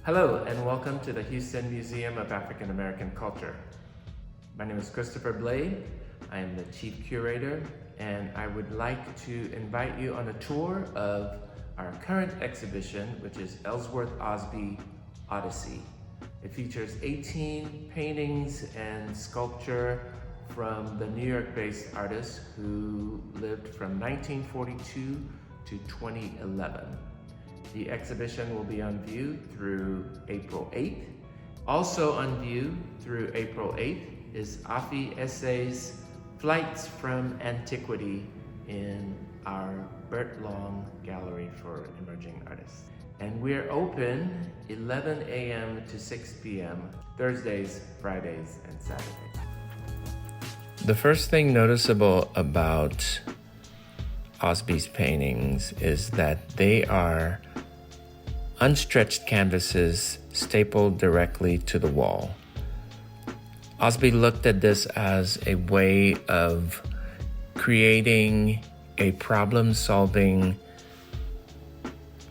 Hello and welcome to the Houston Museum of African American Culture. My name is Christopher Blay. I am the Chief Curator and I would like to invite you on a tour of our current exhibition, which is Ellsworth Ausby, Odyssey. It features 18 paintings and sculpture from the New York-based artist who lived from 1942 to 2011. The exhibition will be on view through April 8th. Also on view through April 8th is Afi Essay's Flights from Antiquity in our Bert Long Gallery for Emerging Artists. And we're open 11 a.m. to 6 p.m. Thursdays, Fridays, and Saturdays. The first thing noticeable about Ausby's paintings is that they are unstretched canvases stapled directly to the wall. Ausby looked at this as a way of creating a problem-solving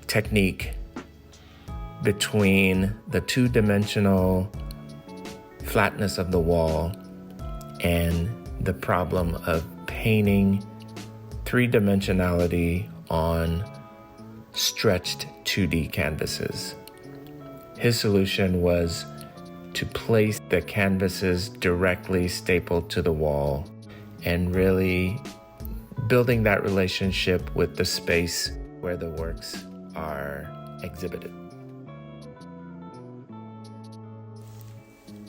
technique between the two-dimensional flatness of the wall and the problem of painting three-dimensionality on stretched 2D canvases. His solution was to place the canvases directly stapled to the wall and really building that relationship with the space where the works are exhibited.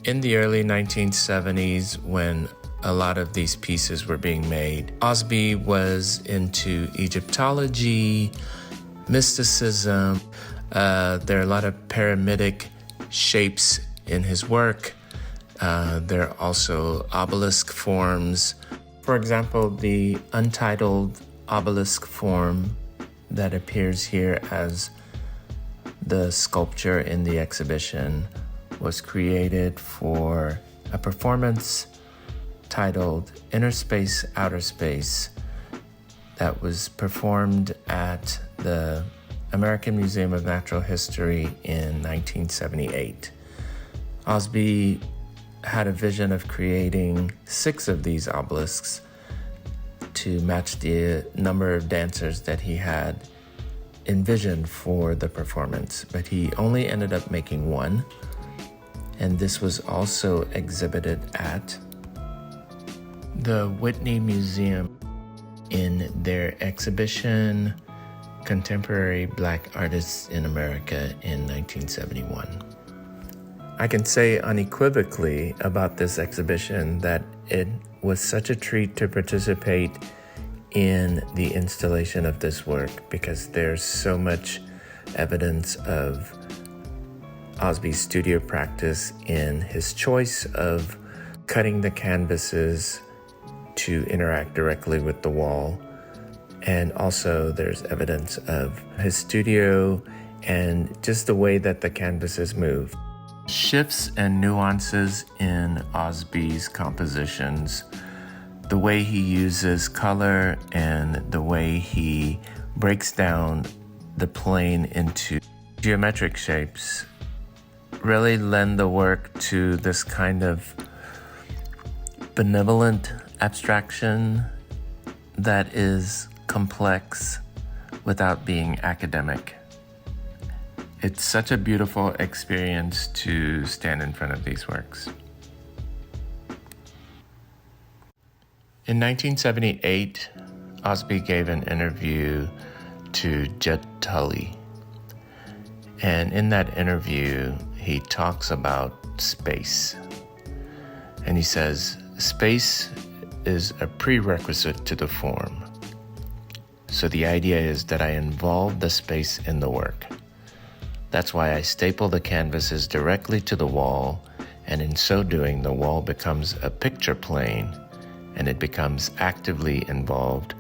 In the early 1970s, when a lot of these pieces were being made, Ausby was into Egyptology, mysticism. There are a lot of pyramidic shapes in his work. There are also obelisk forms. For example, the untitled obelisk form that appears here as the sculpture in the exhibition was created for a performance titled Inner Space, Outer Space that was performed at the American Museum of Natural History in 1978. Ausby had a vision of creating 6 of these obelisks to match the number of dancers that he had envisioned for the performance, but he only ended up making 1. And this was also exhibited at the Whitney Museum in their exhibition, Contemporary Black Artists in America in 1971. I can say unequivocally about this exhibition that it was such a treat to participate in the installation of this work because there's so much evidence of Ausby's studio practice in his choice of cutting the canvases to interact directly with the wall. And also there's evidence of his studio and just the way that the canvases move. Shifts and nuances in Ausby's compositions, the way he uses color and the way he breaks down the plane into geometric shapes really lend the work to this kind of benevolent abstraction that is complex without being academic. It's such a beautiful experience to stand in front of these works. In 1978, Ausby gave an interview to Jed Tully. And in that interview, he talks about space. And he says, space is a prerequisite to the form. So the idea is that I involve the space in the work. That's why I staple the canvases directly to the wall, and in so doing, the wall becomes a picture plane, and it becomes actively involved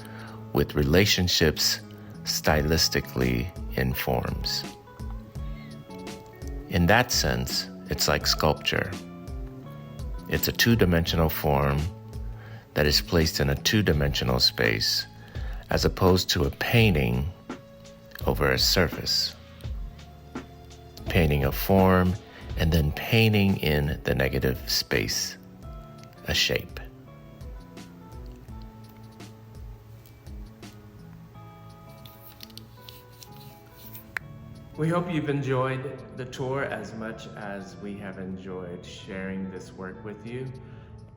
with relationships stylistically in forms. In that sense, it's like sculpture. It's a two-dimensional form that is placed in a two-dimensional space, as opposed to a painting over a surface. painting a form, and then painting in the negative space a shape. We hope you've enjoyed the tour as much as we have enjoyed sharing this work with you.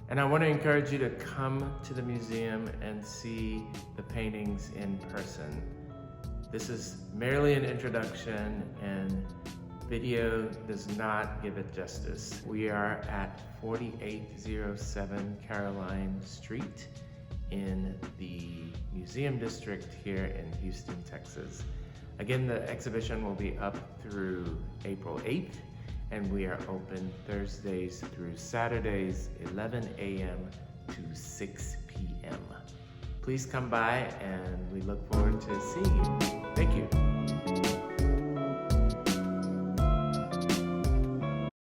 And I want to encourage you to come to the museum and see the paintings in person. This is merely an introduction, and video does not give it justice. We are at 4807 Caroline Street in the Museum District here in Houston, Texas. Again, the exhibition will be up through April 8th, and we are open Thursdays through Saturdays, 11 a.m. to 6 p.m. Please come by, and we look forward to seeing you. Thank you.